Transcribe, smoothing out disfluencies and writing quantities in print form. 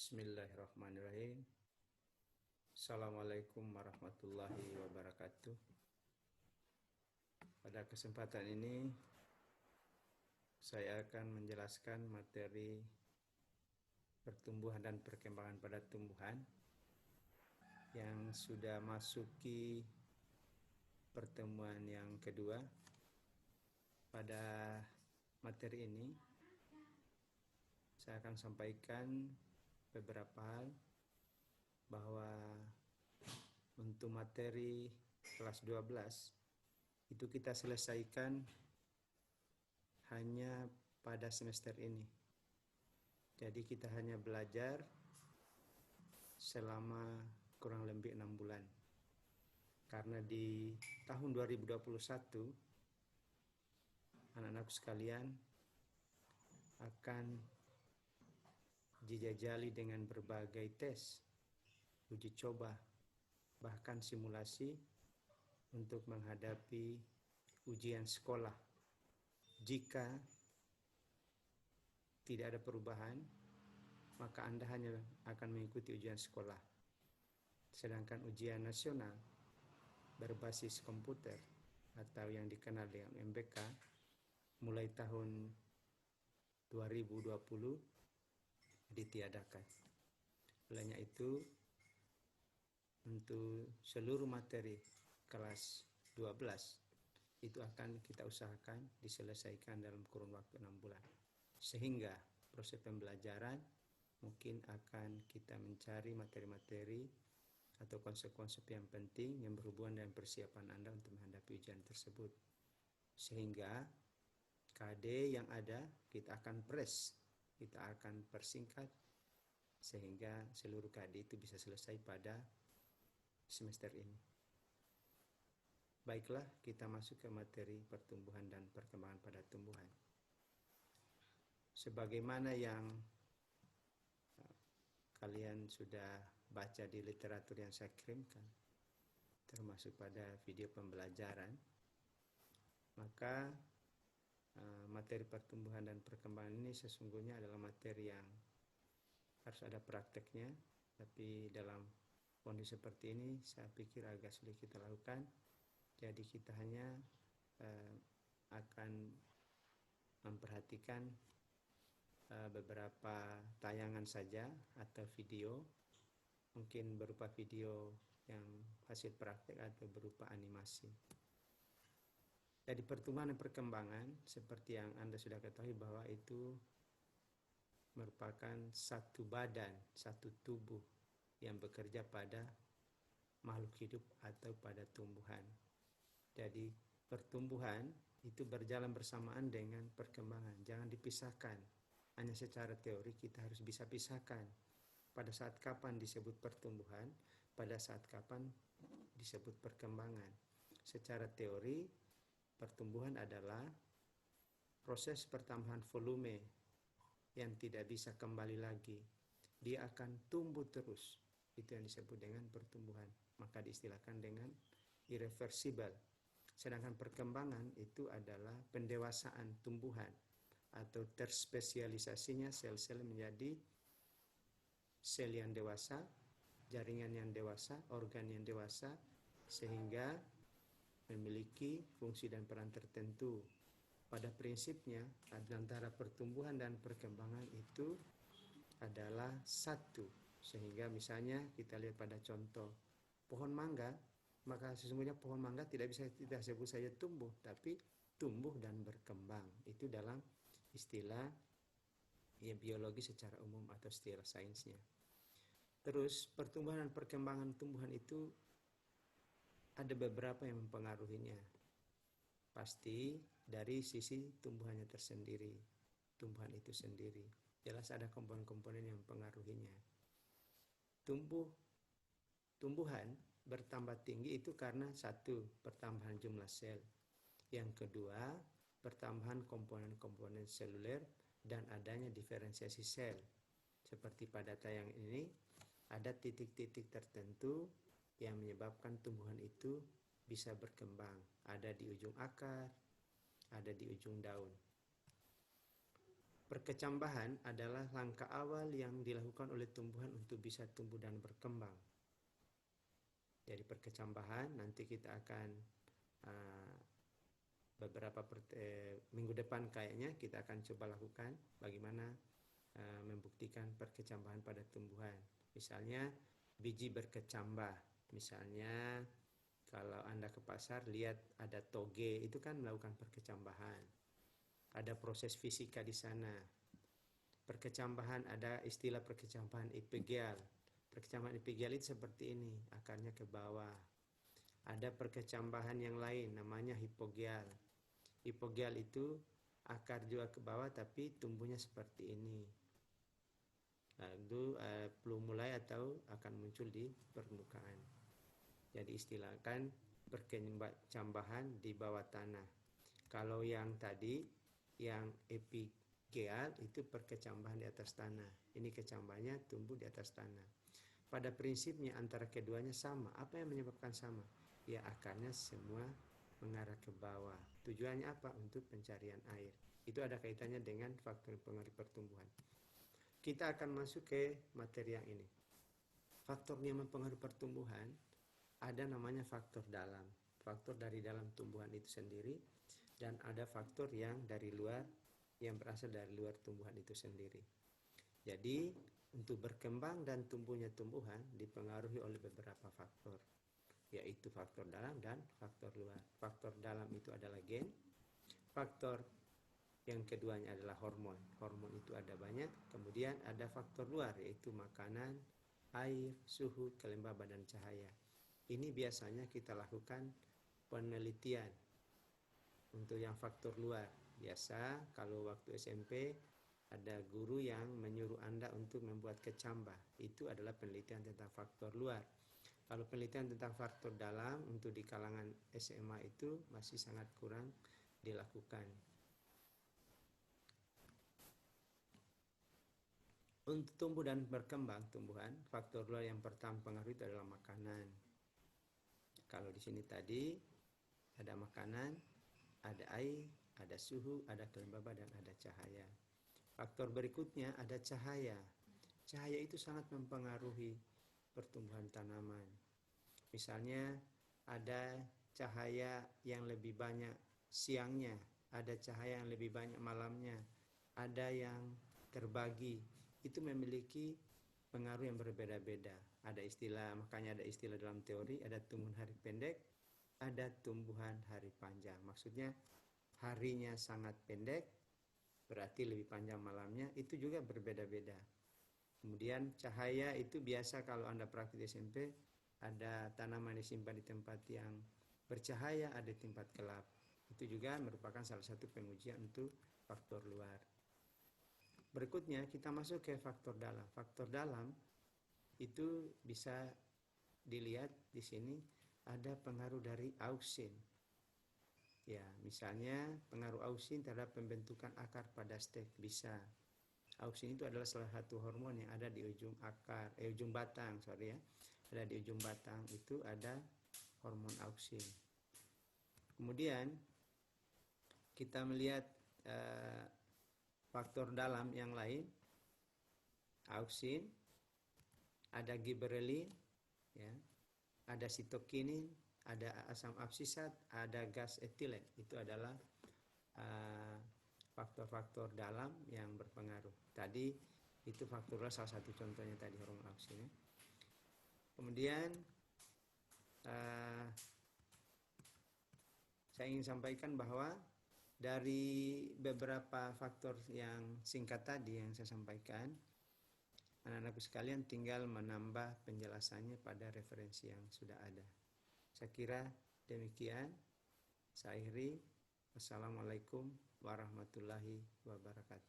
Bismillahirrahmanirrahim. Assalamualaikum warahmatullahi wabarakatuh. Pada kesempatan ini saya akan menjelaskan materi pertumbuhan dan perkembangan pada tumbuhan yang sudah masuki pertemuan yang kedua. Pada materi ini saya akan sampaikan beberapa hal, bahwa untuk materi kelas 12 itu kita selesaikan hanya pada semester ini. Jadi kita hanya belajar selama kurang lebih 6 bulan. Karena di tahun 2021 anak-anak sekalian akan dijajali dengan berbagai tes, uji coba, bahkan simulasi untuk menghadapi ujian sekolah. Jika tidak ada perubahan, maka Anda hanya akan mengikuti ujian sekolah. Sedangkan ujian nasional berbasis komputer atau yang dikenal dengan MBK mulai tahun 2020 ditiadakan. Olehnya itu, untuk seluruh materi kelas 12 itu akan kita usahakan diselesaikan dalam kurun waktu 6 bulan. Sehingga proses pembelajaran mungkin akan kita mencari materi-materi atau konsep-konsep yang penting yang berhubungan dengan persiapan Anda untuk menghadapi ujian tersebut. Sehingga KD yang ada kita akan kita akan persingkat sehingga seluruh KD itu bisa selesai pada semester ini. Baiklah, kita masuk ke materi pertumbuhan dan perkembangan pada tumbuhan. Sebagaimana yang kalian sudah baca di literatur yang saya kirimkan, termasuk pada video pembelajaran, maka materi pertumbuhan dan perkembangan ini sesungguhnya adalah materi yang harus ada prakteknya, tapi dalam kondisi seperti ini saya pikir agak sulit kita lakukan. Jadi kita hanya akan memperhatikan beberapa tayangan saja atau video, mungkin berupa video yang hasil praktek atau berupa animasi. Jadi pertumbuhan dan perkembangan seperti yang Anda sudah ketahui bahwa itu merupakan satu badan, satu tubuh yang bekerja pada makhluk hidup atau pada tumbuhan. Jadi pertumbuhan itu berjalan bersamaan dengan perkembangan, jangan dipisahkan. Hanya secara teori kita harus bisa pisahkan pada saat kapan disebut pertumbuhan, pada saat kapan disebut perkembangan. Secara teori pertumbuhan adalah proses pertambahan volume yang tidak bisa kembali lagi. Dia akan tumbuh terus. Itu yang disebut dengan pertumbuhan. Maka diistilahkan dengan irreversible. Sedangkan perkembangan itu adalah pendewasaan tumbuhan atau terspesialisasinya sel-sel menjadi sel yang dewasa, jaringan yang dewasa, organ yang dewasa, sehingga memiliki fungsi dan peran tertentu. Pada prinsipnya antara pertumbuhan dan perkembangan itu adalah satu. Sehingga misalnya kita lihat pada contoh pohon mangga, maka sesungguhnya pohon mangga tidak bisa kita sebut saja tumbuh, tapi tumbuh dan berkembang. Itu dalam istilah biologi secara umum atau istilah sainsnya. Terus pertumbuhan dan perkembangan tumbuhan itu ada beberapa yang mempengaruhinya. Pasti dari sisi tumbuhannya tersendiri, tumbuhan itu sendiri. Jelas ada komponen-komponen yang mempengaruhinya. Tumbuhan bertambah tinggi itu karena satu, pertambahan jumlah sel. Yang kedua, pertambahan komponen-komponen seluler dan adanya diferensiasi sel. Seperti pada tayang ini, ada titik-titik tertentu yang menyebabkan tumbuhan itu bisa berkembang. Ada di ujung akar, ada di ujung daun. Perkecambahan adalah langkah awal yang dilakukan oleh tumbuhan untuk bisa tumbuh dan berkembang. Jadi perkecambahan nanti kita akan beberapa minggu depan kayaknya kita akan coba lakukan bagaimana membuktikan perkecambahan pada tumbuhan. Misalnya biji berkecambah. Misalnya kalau Anda ke pasar lihat ada toge, itu kan melakukan perkecambahan. Ada proses fisika di sana. Perkecambahan, ada istilah perkecambahan epigeal. Perkecambahan epigeal itu seperti ini, akarnya ke bawah. Ada perkecambahan yang lain namanya hipogeal. Hipogeal itu akar juga ke bawah tapi tumbuhnya seperti ini. Lalu belum mulai atau akan muncul di permukaan. Jadi istilahkan perkecambahan di bawah tanah. Kalau yang tadi yang epigeal itu perkecambahan di atas tanah. Ini kecambahnya tumbuh di atas tanah. Pada prinsipnya antara keduanya sama. Apa yang menyebabkan sama? Ya akarnya semua mengarah ke bawah. Tujuannya apa? Untuk pencarian air. Itu ada kaitannya dengan faktor pengaruh pertumbuhan. Kita akan masuk ke materi yang ini. Faktor yang mempengaruhi pertumbuhan ada namanya faktor dalam. Faktor dari dalam tumbuhan itu sendiri. Dan ada faktor yang dari luar, yang berasal dari luar tumbuhan itu sendiri. Jadi untuk berkembang dan tumbuhnya tumbuhan dipengaruhi oleh beberapa faktor, yaitu faktor dalam dan faktor luar. Faktor dalam itu adalah gen. Faktor yang keduanya adalah hormon. Hormon itu ada banyak. Kemudian ada faktor luar, yaitu makanan, air, suhu, kelembaban, dan cahaya. Ini biasanya kita lakukan penelitian. Untuk yang faktor luar, biasa kalau waktu SMP ada guru yang menyuruh Anda untuk membuat kecambah. Itu adalah penelitian tentang faktor luar. Kalau penelitian tentang faktor dalam untuk di kalangan SMA itu masih sangat kurang dilakukan. Untuk tumbuh dan berkembang tumbuhan, faktor luar yang pertama pengaruh itu adalah makanan. Kalau di sini tadi ada makanan, ada air, ada suhu, ada kelembaban, dan ada cahaya. Faktor berikutnya ada cahaya. Cahaya itu sangat mempengaruhi pertumbuhan tanaman. Misalnya ada cahaya yang lebih banyak siangnya, ada cahaya yang lebih banyak malamnya, ada yang terbagi. Itu memiliki pengaruh yang berbeda-beda. Ada istilah, makanya ada istilah dalam teori, ada tumbuhan hari pendek, ada tumbuhan hari panjang. Maksudnya harinya sangat pendek, berarti lebih panjang malamnya, itu juga berbeda-beda. Kemudian cahaya itu biasa kalau Anda praktik di SMP, ada tanaman disimpan di tempat yang bercahaya, ada di tempat gelap. Itu juga merupakan salah satu pengujian untuk faktor luar. Berikutnya kita masuk ke faktor dalam. Faktor dalam itu bisa dilihat di sini. Ada pengaruh dari auksin. Ya, misalnya pengaruh auksin terhadap pembentukan akar pada stek bisa. Auksin itu adalah salah satu hormon yang ada di ujung akar, ujung batang, ya. Ada di ujung batang itu ada hormon auksin. Kemudian kita melihat faktor dalam yang lain, auksin, ada giberelin, ya. Ada sitokinin, ada asam absisat, ada gas etilen. Itu adalah faktor-faktor dalam yang berpengaruh. Tadi itu faktornya salah satu contohnya tadi hormon auksin. Ya. Kemudian saya ingin sampaikan bahwa dari beberapa faktor yang singkat tadi yang saya sampaikan, anak-anakku sekalian tinggal menambah penjelasannya pada referensi yang sudah ada. Saya kira demikian. Saya akhiri. Wassalamualaikum warahmatullahi wabarakatuh.